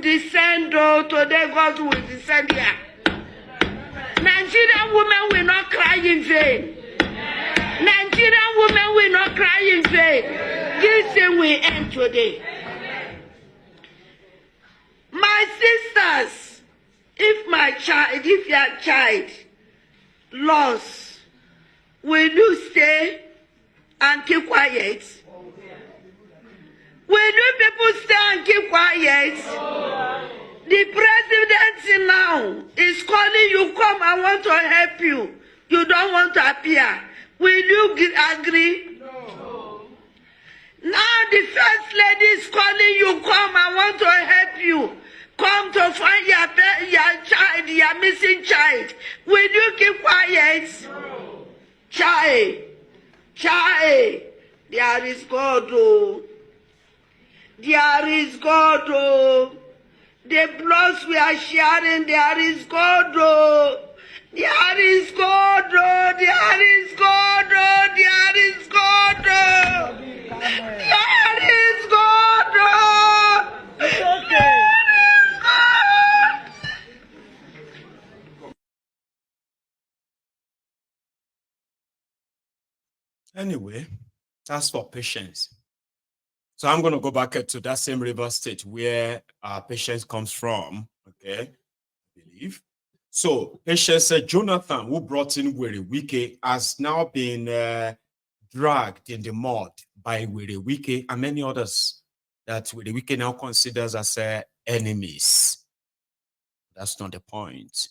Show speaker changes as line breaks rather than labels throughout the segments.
descend, oh, today God will descend here. Nigerian women will not cry in vain. Nigerian women will not cry in vain. This thing will end today. My sisters, if your child lost, will you stay and keep quiet? Will you people stay and keep quiet? The president now is calling you, come, I want to help you. You don't want to appear. Will you agree? No. Now the first lady is calling you, come, I want to help you. Come to find your child, your missing child. Will you keep quiet? No. Child, there is God, oh. There is God, oh. The bloods we are sharing, there is God, oh. There is God, oh. There is God, oh. There is God, oh. There is God, oh. It's okay.
Anyway, that's for patience. So I'm going to go back to that same river state where Patience comes from, okay, I believe. So Patience said Jonathan, who brought in Wike, has now been dragged in the mud by Wike and many others that Wike now considers as enemies. That's not the point.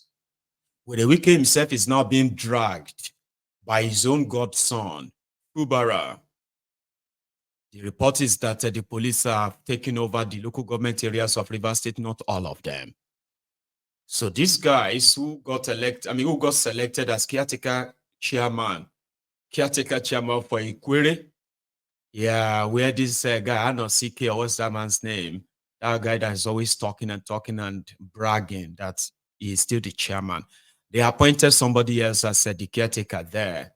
Wike himself is now being dragged by his own godson, Fubara. The report is that the police have taken over the local government areas of Rivers State, not all of them. So these guys who got selected as caretaker chairman for Ikwere, yeah, where this guy, I don't know, CK, or what's that man's name? That guy that is always talking and bragging that he is still the chairman. They appointed somebody else as the caretaker there.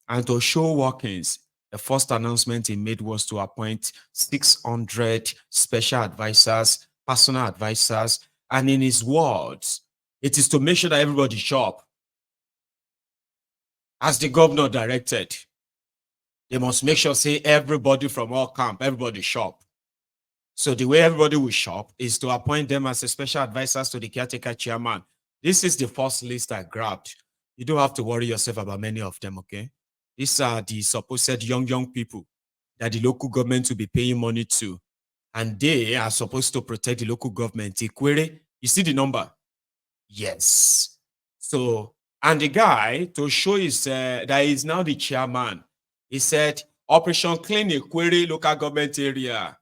And to show workings, the first announcement he made was to appoint 600 special advisors, personal advisors, and in his words, it is to make sure that everybody shop. As the governor directed, they must make sure, say, everybody from all camp, everybody shop. So the way everybody will shop is to appoint them as a special advisors to the caretaker chairman. This is the first list I grabbed. You don't have to worry yourself about many of them, okay? These are the supposed young people that the local government will be paying money to. And they are supposed to protect the local government. Ikwere, you see the number? Yes. So, and the guy, to show his, that he's now the chairman, he said, Operation Clean Ikwere local government area.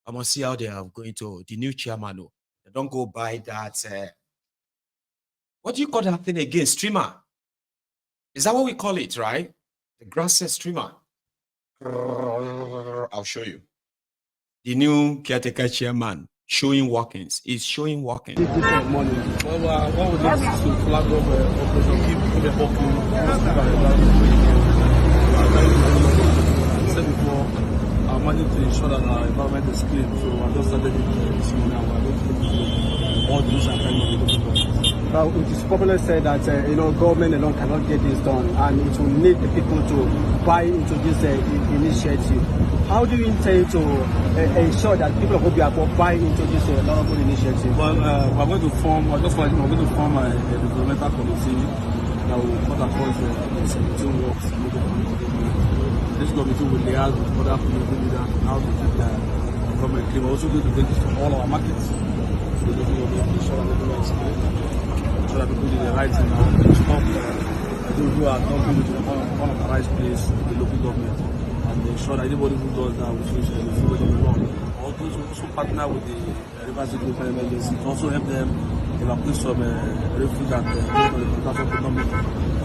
I must see how they are going to, the new chairman. Oh, they don't go by that. What do you call that thing again? Streamer. Is that what we call it, right? The grass streamer. I'll show you. The new caretaker chairman showing workings. Is showing workings.
Different money. What would this to flag up operation keep the working? I said before, I'm managing to ensure that our environment is clean. So I just started this morning. I'm going to all the use and kind of the Now, it is popularly said that government alone cannot get this done, and it will need the people to buy into this initiative. How do you intend to ensure that people of Obiako buy into this honorable initiative? Well, we're going to form. We're going to form a developmental committee that will cut across the 17 works. This committee will liaise with other community leaders on how to keep the government clean. We're also going to take this to all our markets. So that we will be sure that everyone is clean. So that people do the right thing now to stop those who are not going to the unauthorized place in the local government, and ensure that anybody who does that will face the law. All those who also partner with the Rivers State Local Emergency to also help them evacuate some refugees and economic.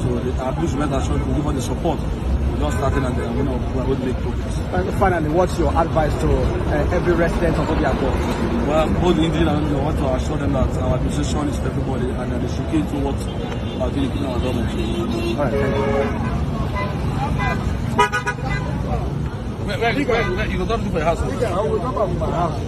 So the abusement has shown to give us the support. We're not starting and we're going to make progress.
And finally, what's your advice to every resident of Obiako?
Well, both the individual and we want to assure them that our administration is for everybody and that they should keep to what our doing in our government.
All right, thank you.
Where you go to for your house?
I will come back to my house.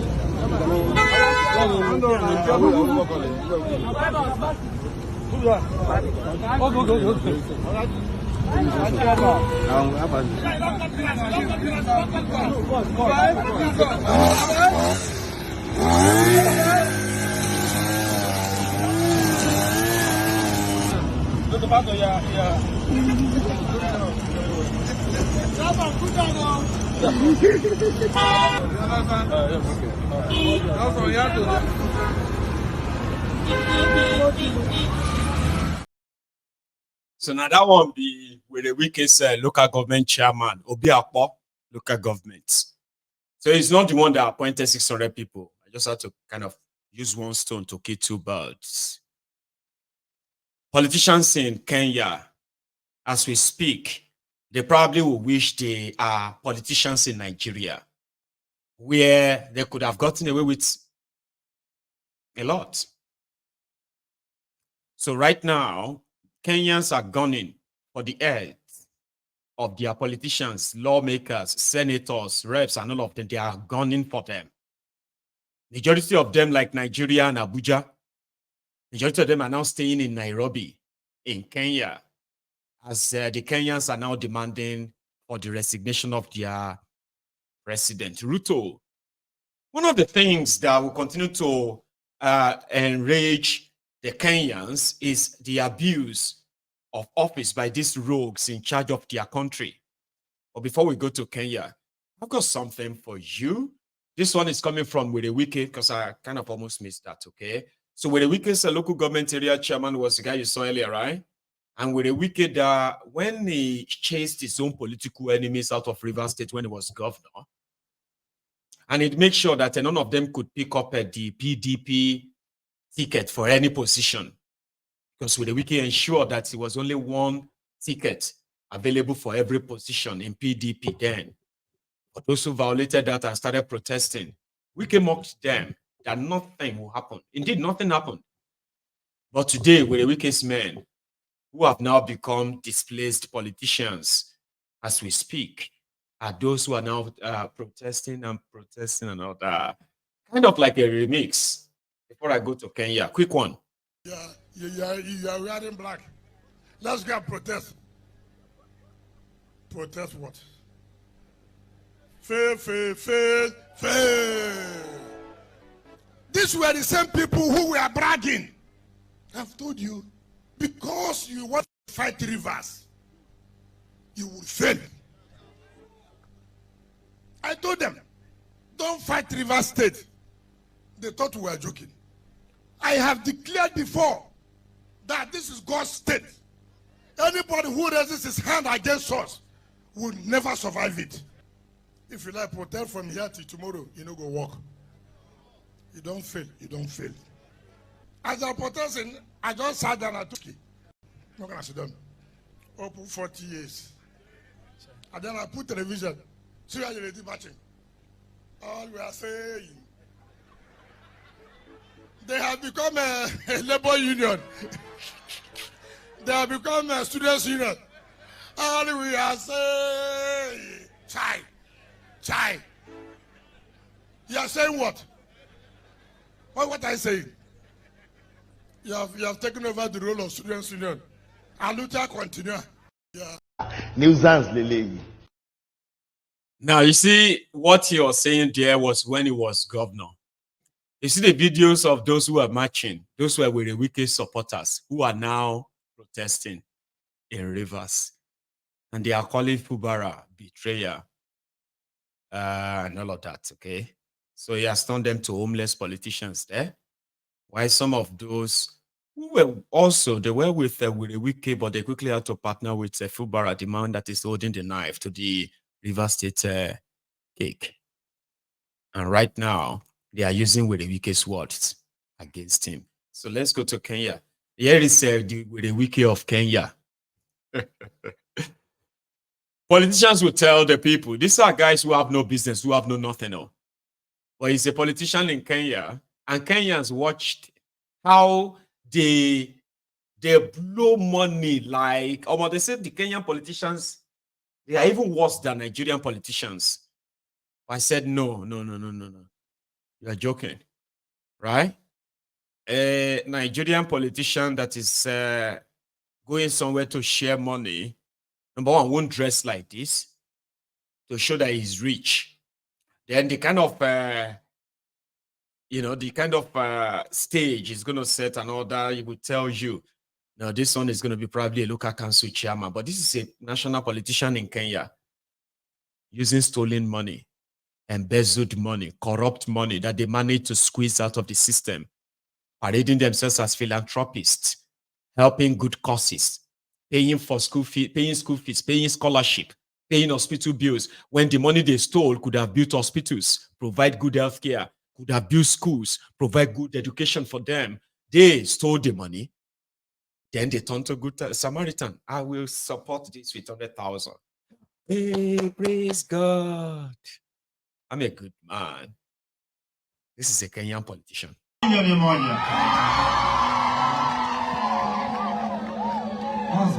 So now that one be with the weakest local government chairman, Obiakpo local government. So he's not the one that appointed 600 people. I just had to kind of use one stone to kill two birds. Politicians in Kenya, as we speak, they probably will wish they are politicians in Nigeria, where they could have gotten away with a lot. So right now, Kenyans are gunning for the heads of their politicians, lawmakers, senators, reps, and all of them. They are gunning for them. Majority of them, like Nigeria and Abuja, majority of them are now staying in Nairobi, in Kenya, as the Kenyans are now demanding for the resignation of their president, Ruto. One of the things that will continue to enrage the Kenyans is the abuse of office by these rogues in charge of their country. But before we go to Kenya, I've got something for you. This one is coming from Wirewike, because I kind of almost missed that, okay? So Wirewike's local government area chairman was the guy you saw earlier, right? And Wirewike, when he chased his own political enemies out of Rivers State when he was governor, and he'd make sure that none of them could pick up the PDP ticket for any position, because Wirewike ensured that it was only one ticket available for every position in PDP then. But those who violated that and started protesting, Wike mocked them that nothing will happen. Indeed, nothing happened. But today, Wirewike's men, who have now become displaced politicians as we speak, are those who are now protesting and all that. Kind of like a remix. Before I go to Kenya, quick one.
You are wearing black. Let's go and protest. Protest what? Fail. These were the same people who were bragging. I've told you, because you want to fight rivers, you will fail. I told them, don't fight River State. They thought we were joking. I have declared before that this is God's state. Anybody who raises his hand against us will never survive it. If you like protest from here till tomorrow, you know, go walk. You don't fail. As I'm protesting, I just sat down and took it. Not gonna sit down. Open 40 years. And then I put television. See how you're marching. All we are saying, they have become a labor union. They have become a students' union. All we are saying, chai. You are saying what? What are you saying? You have taken over the role of students' union. And Luther continue. Yeah.
Nuisance, Lele.
Now, you see, what he was saying there was when he was governor. You see the videos of those who are marching, those who were the Wike supporters, who are now protesting in Rivers. And they are calling Fubara betrayer and all of that, okay? So he has turned them to homeless politicians there. While some of those who were also, they were with Wike, but they quickly had to partner with Fubara, the man that is holding the knife to the River State cake. And right now, they are using Wike's words against him. So let's go to Kenya. Here is the Wike of Kenya. Politicians will tell the people, these are guys who have no business, who have no nothing. No. But he's a politician in Kenya, and Kenyans watched how they blow money like, they said the Kenyan politicians, they are even worse than Nigerian politicians. I said, no. You are joking, right? A Nigerian politician that is going somewhere to share money, number one, won't dress like this to show that he's rich. Then the kind of stage is going to set and all that. He will tell you, now this one is going to be probably a local council chairman, but this is a national politician in Kenya using stolen money, embezzled money, corrupt money that they managed to squeeze out of the system, parading themselves as philanthropists, helping good causes, paying for school fees, paying scholarship, paying hospital bills, when the money they stole could have built hospitals, provide good health care, could have built schools, provide good education for them. They stole the money. Then they turned to good Samaritan. I will support this with 100,000. Hey, praise God. I'm a good man. This is a Kenyan politician.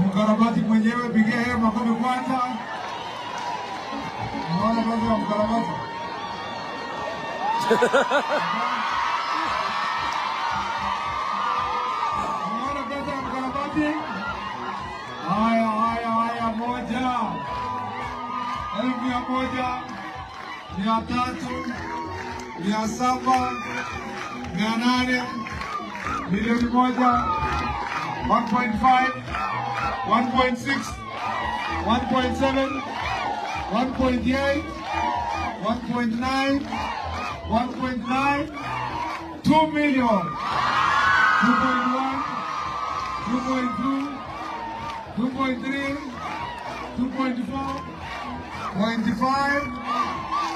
Mkarabati mwenyewe pigie makofi kwanza. Naona kazi ya mkarabati. Naona kazi ya mkarabati. Haya, moja. 1,100, 300, 700, 800, milioni moja, 1.5, 1.6, 1.7, 1.8, 1.9, 1.9, 2 million, 2.1, 2.2, 2.3, 2.4, 0.5,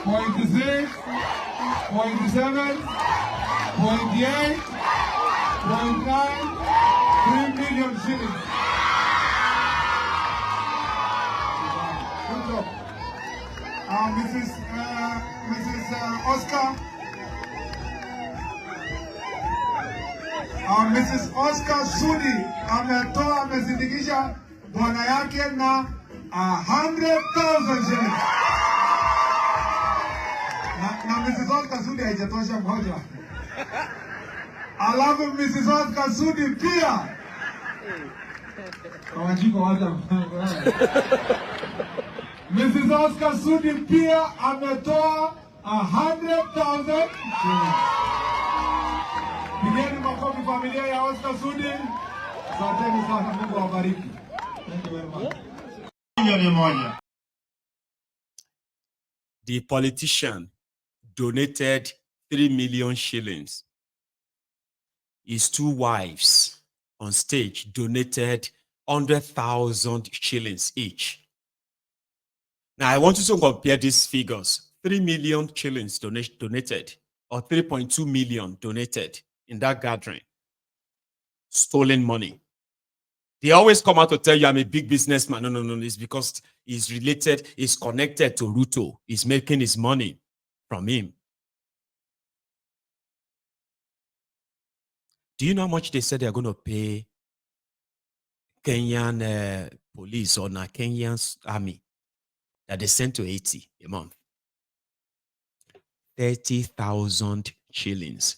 0.6, 0.7, 0.8, 0.9, 3 million shillings. Good job. Mrs. Oscar. Mrs. Oscar Sudi amezindikisha bwana yake na 100,000 shillings. Na Mrs. Oscar Sudi haijatosha moja. Alafu Mrs. Oscar Sudi pia. Kawajiko waza. Mrs. Oscar Sudi pia ametoa 100,000 shillings. Pigeni makofi familia ya Oscar Sudi. Asanteni sana, Mungu awabariki. Thank you very much.
The politician donated 3 million shillings. His 2 wives on stage donated 100,000 shillings each. Now, I want you to compare these figures. 3 million shillings donated, or 3.2 million donated in that gathering. Stolen money. They always come out to tell you, I'm a big businessman. No. It's because he's related, he's connected to Ruto. He's making his money from him. Do you know how much they said they're going to pay Kenyan police or Kenyan army that they sent to Haiti a month? 30,000 shillings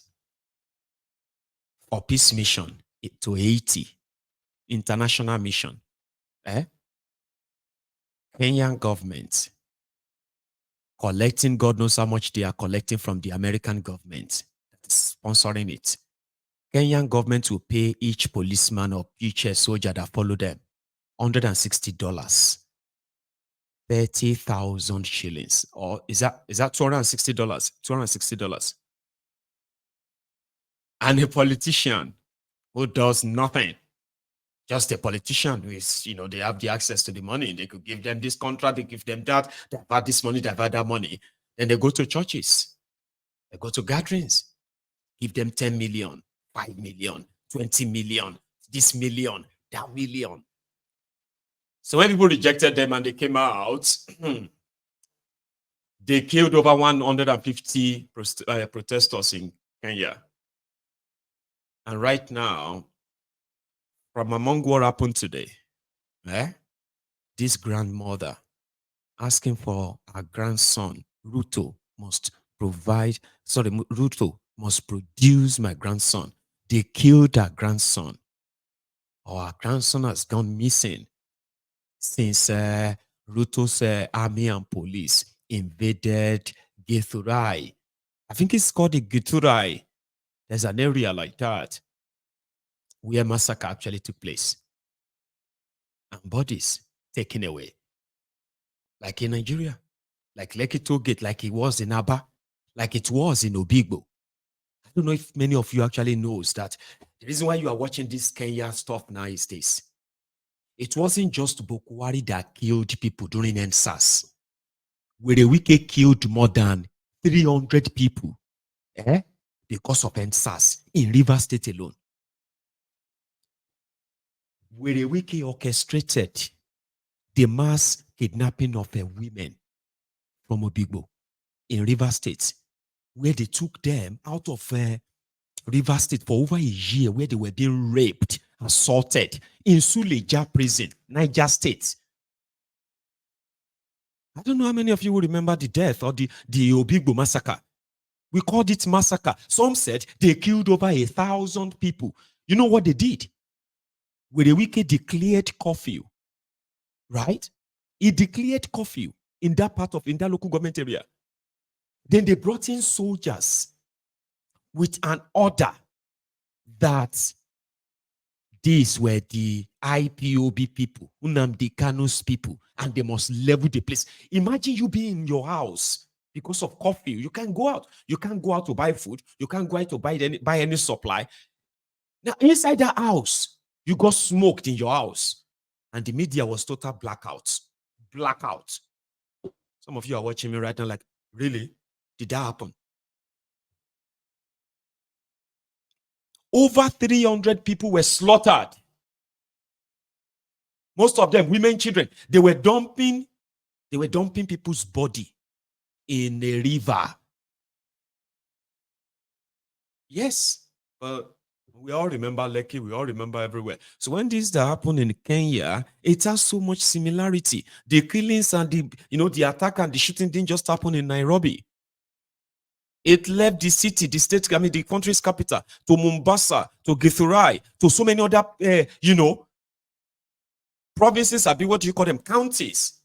for peace mission to Haiti, international mission. Kenyan government collecting, God knows how much they are collecting from the American government that's sponsoring it. Kenyan government will pay each policeman or each soldier that follow them $160. 30,000 shillings. Or is that $260? $260. And a politician who does nothing. Just a politician who is, they have the access to the money. They could give them this contract, they give them that, they have had this money, they have had that money. Then they go to churches. They go to gatherings. Give them 10 million, 5 million, 20 million, this million, that million. So when people rejected them and they came out, they killed over 150 protesters in Kenya. And right now, from among what happened today, this grandmother asking for her grandson, Ruto, must Ruto must produce my grandson. They killed our grandson. Our grandson has gone missing since Ruto's army and police invaded Githurai. I think it's called the Githurai. There's an area like that where massacre actually took place. And bodies taken away. Like in Nigeria. Like Lekki Tollgate, like it was in Aba, like it was in Obigbo. I don't know if many of you actually knows that the reason why you are watching this Kenya stuff now is this. It wasn't just Bokwari that killed people during NSAS. Werewike killed more than 300 people because of NSAS in Rivers State alone. Werewike orchestrated the mass kidnapping of women from Obigbo in Rivers State, where they took them out of Rivers State for over a year, where they were being raped, assaulted in Suleja prison, Niger State. I don't know how many of you will remember the death or the Obigbo massacre. We called it massacre. Some said they killed over 1,000 people. You know what they did? Werewike declared curfew, right? He declared curfew in that local government area. Then they brought in soldiers with an order that these were the IPOB people, Nnamdi Kanu's people, and they must level the place. Imagine you being in your house because of curfew. You can't go out. You can't go out to buy food. You can't go out to buy any supply. Now, inside that house, you got smoked in your house. And the media was total blackout. Blackout. Some of you are watching me right now like, really? Did that happen? Over 300 people were slaughtered. Most of them, women, children. They were dumping people's body in a river. Yes, but we all remember Lekki. We all remember everywhere. So when this that happened in Kenya, it has so much similarity. The killings and the attack and the shooting didn't just happen in Nairobi. It left the city, the state, the country's capital, to Mombasa, to Githurai, to so many other, provinces, what do you call them? Counties.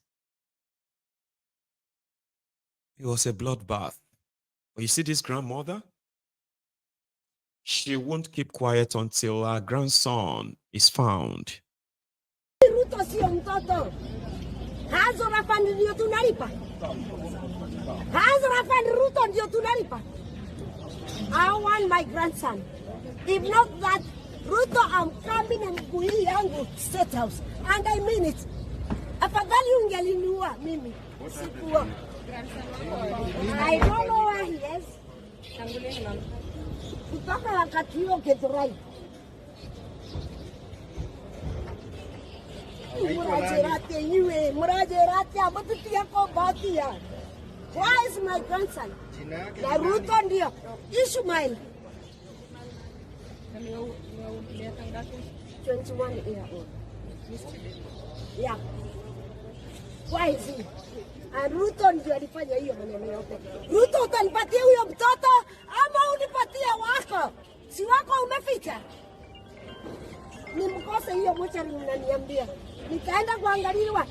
It was a bloodbath. But you see this grandmother? She won't keep quiet until her grandson is found.
Ruto sio mtoto. Hazo rafani ndio tunalipa. Hazo rafani Ruto ndio tunalipa. I want my grandson. If not that, Ruto, I'm coming and kuhili yangu State House. And I mean it. Afadhali ungelinua mimi. Sikuwa. I don't know where he is. Kutoka wakati huo Githurai. Why is my grandson? Na Ruto ndio. Ishmael. 21 years old. Yeah. Why is he? And Ruto ndio alifanya hiyo maneno yote. Ruto utanipatia huyo mtoto ama unipatia wako? Si wako umeficha? Nimkose hiyo mochari mnaniambia. Nikaenda kuangaliwa.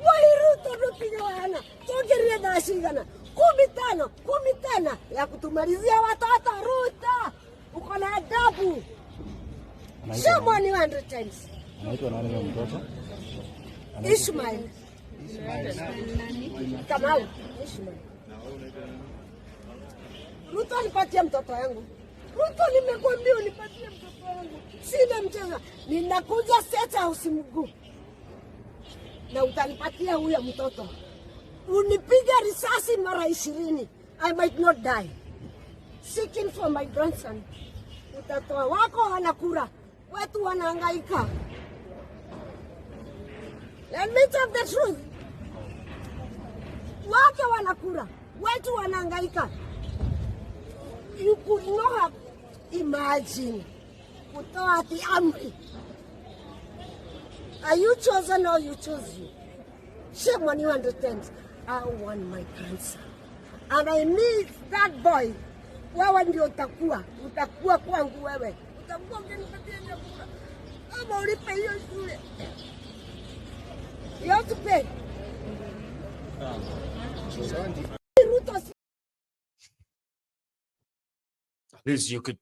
Wai Ruto rupiga wana. Togeria na shigana. 15 ya kutumalizia watoto Ruto. Uko na adabu. Shamo ni 100 times.
Anaitwa nani huyo mtoto?
Ishmael. Kamau. Ishmael. Ruto nipatie mtoto wangu. Ruto nimekwambia unipatie mtoto wangu. Sina mchezo. Ninakuja State House mguu. Na utanipatia huyo mtoto. Unipiga risasi mara 20. I might not die. Seeking for my grandson. Utatoa wako wanakura. Wetu wanahangaika. Let me tell the truth. Wake wanakura. Wetu wanahangaika. You could not have imagined. Kutoa ati amri. Are you chosen or you chose you? Shame on you 100 times. I want my grandson. And I miss that boy. Wewe ndio utakuwa kwangu wewe. Utakuwa ukinipatia chakula. Ama ulipe hiyo shule. You have to pay.
At least you could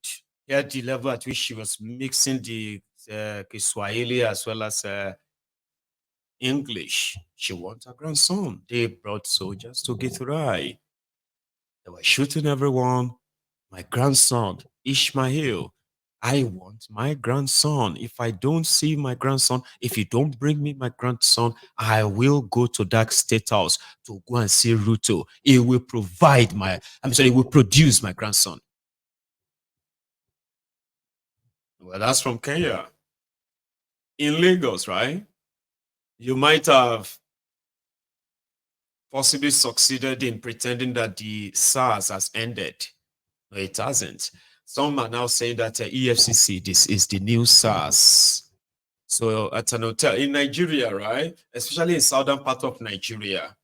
hear the level at which she was mixing the Kiswahili as well as English. She wants her grandson. They brought soldiers to Githurai. They were shooting everyone. My grandson, Ishmael. I want my grandson. If I don't see my grandson, if you don't bring me my grandson, I will go to that state house to go and see Ruto. He will he will produce my grandson. Well, that's from Kenya. In Lagos, right? You might have possibly succeeded in pretending that the SARS has ended. No, it hasn't. Some are now saying that EFCC, this is the new SARS. So at an hotel in Nigeria, right? Especially in southern part of Nigeria.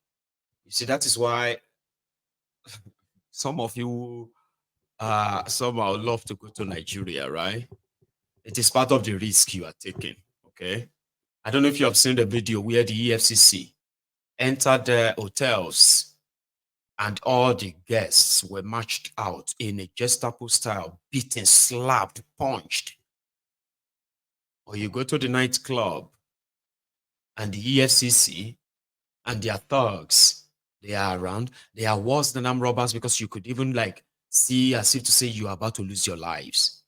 You see, that is why some of you somehow love to go to Nigeria, right? It is part of the risk you are taking, okay? I don't know if you have seen the video where the EFCC entered the hotels and all the guests were marched out in a Gestapo style, beaten, slapped, punched. Or you go to the nightclub and the EFCC and their thugs, they are around. They are worse than armed robbers because you could even like see as if to say you are about to lose your lives.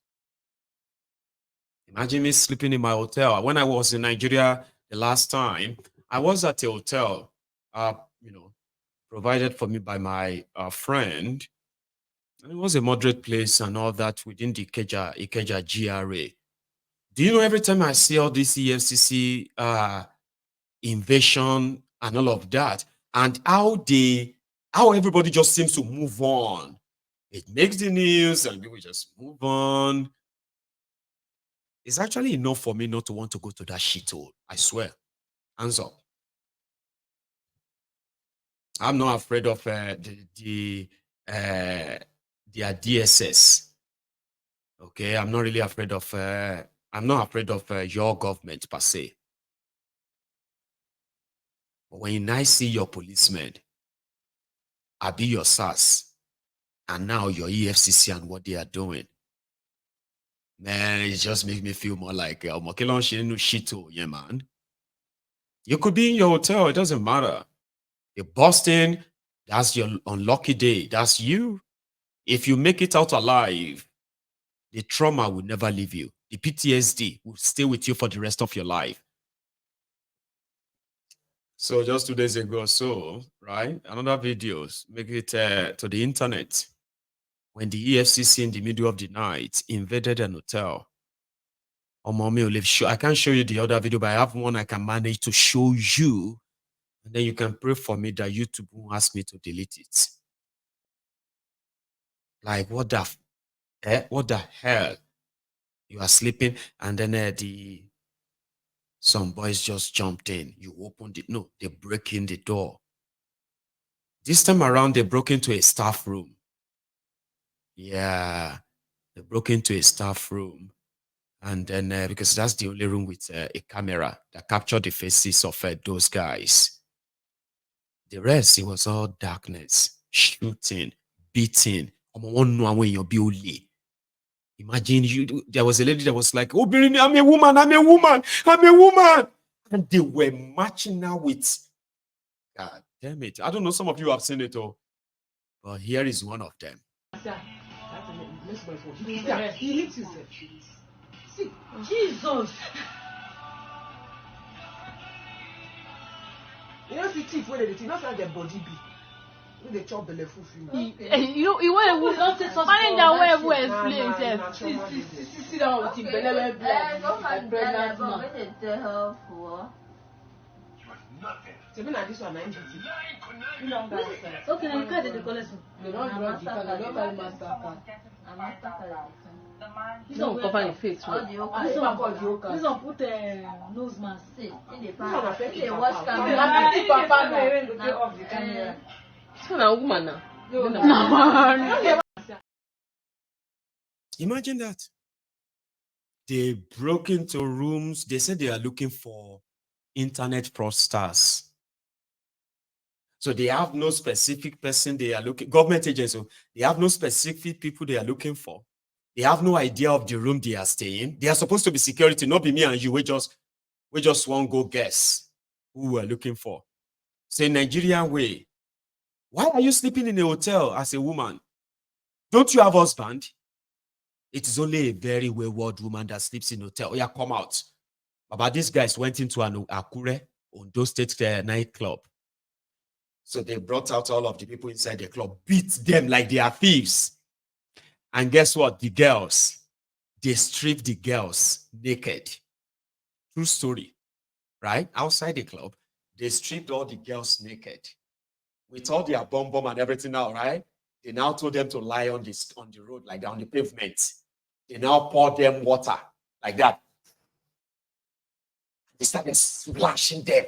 Imagine me sleeping in my hotel. When I was in Nigeria the last time, I was at a hotel, provided for me by my friend. And it was a moderate place and all that within the Ikeja GRA. Do you know, every time I see all this EFCC invasion and all of that, and how everybody just seems to move on. It makes the news and people just move on. It's actually enough for me not to want to go to that shithole. I swear. Hands up. I'm not afraid of their DSS. Okay, I'm not really afraid of. I'm not afraid of your government per se. But when I see your policemen, I be your SARS, and now your EFCC and what they are doing, man, it just makes me feel more like yeah, man. You could be in your hotel, it doesn't matter. You're busting, that's your unlucky day. That's you. If you make it out alive, the trauma will never leave you. The PTSD will stay with you for the rest of your life. So just 2 days ago or so, right? Another videos make it to the internet when the EFCC in the middle of the night invaded an hotel. I can't show you the other video, but I have one I can manage to show you. And then you can pray for me that YouTube won't ask me to delete it. Like, what the hell? You are sleeping, and then some boys just jumped in. You opened it. No, they break in the door. This time around, they broke into a staff room. Yeah, they broke into a staff room. And then, because that's the only room with a camera that captured the faces of those guys. The rest, it was all darkness, shooting, beating. Imagine there was a lady that was like, "Oh, I'm a woman, I'm a woman, I'm a woman." And they were marching now with, God damn it. I don't know, some of you have seen it all. But here is one of them.
He hits himself. See, Jesus. You know, see thief where they think, not like their body be. When they chop the left foot,
you want to find out where we explain himself.
Sit down with him, belly black. Pregnant man. Tell me now this one, 9
Okay, now you can't take the collection.
They don't drop the car, they don't carry master car.
This one cover your face. This one put nose mask.
This one affect the wash camera. Papa now.
This one a woman now.
Imagine that. They broke into rooms. They said they are looking for internet fraudsters. So they have no specific person they are looking, government agency, they have no specific people they are looking for. They have no idea of the room they are staying. They are supposed to be security, not be me and you. We just won't go guess who we're looking for. Say Nigerian way. Why are you sleeping in a hotel as a woman? Don't you have a husband? It is only a very wayward woman that sleeps in a hotel. Oh, yeah, come out. But these guys went into an Akure, Ondo State nightclub. So they brought out all of the people inside the club, beat them like they are thieves. And guess what? The girls, they stripped the girls naked. True story, right? Outside the club, they stripped all the girls naked. With all their bomb and everything now, right? They now told them to lie on the road, like that, on the pavement. They now poured them water, like that. They started splashing them.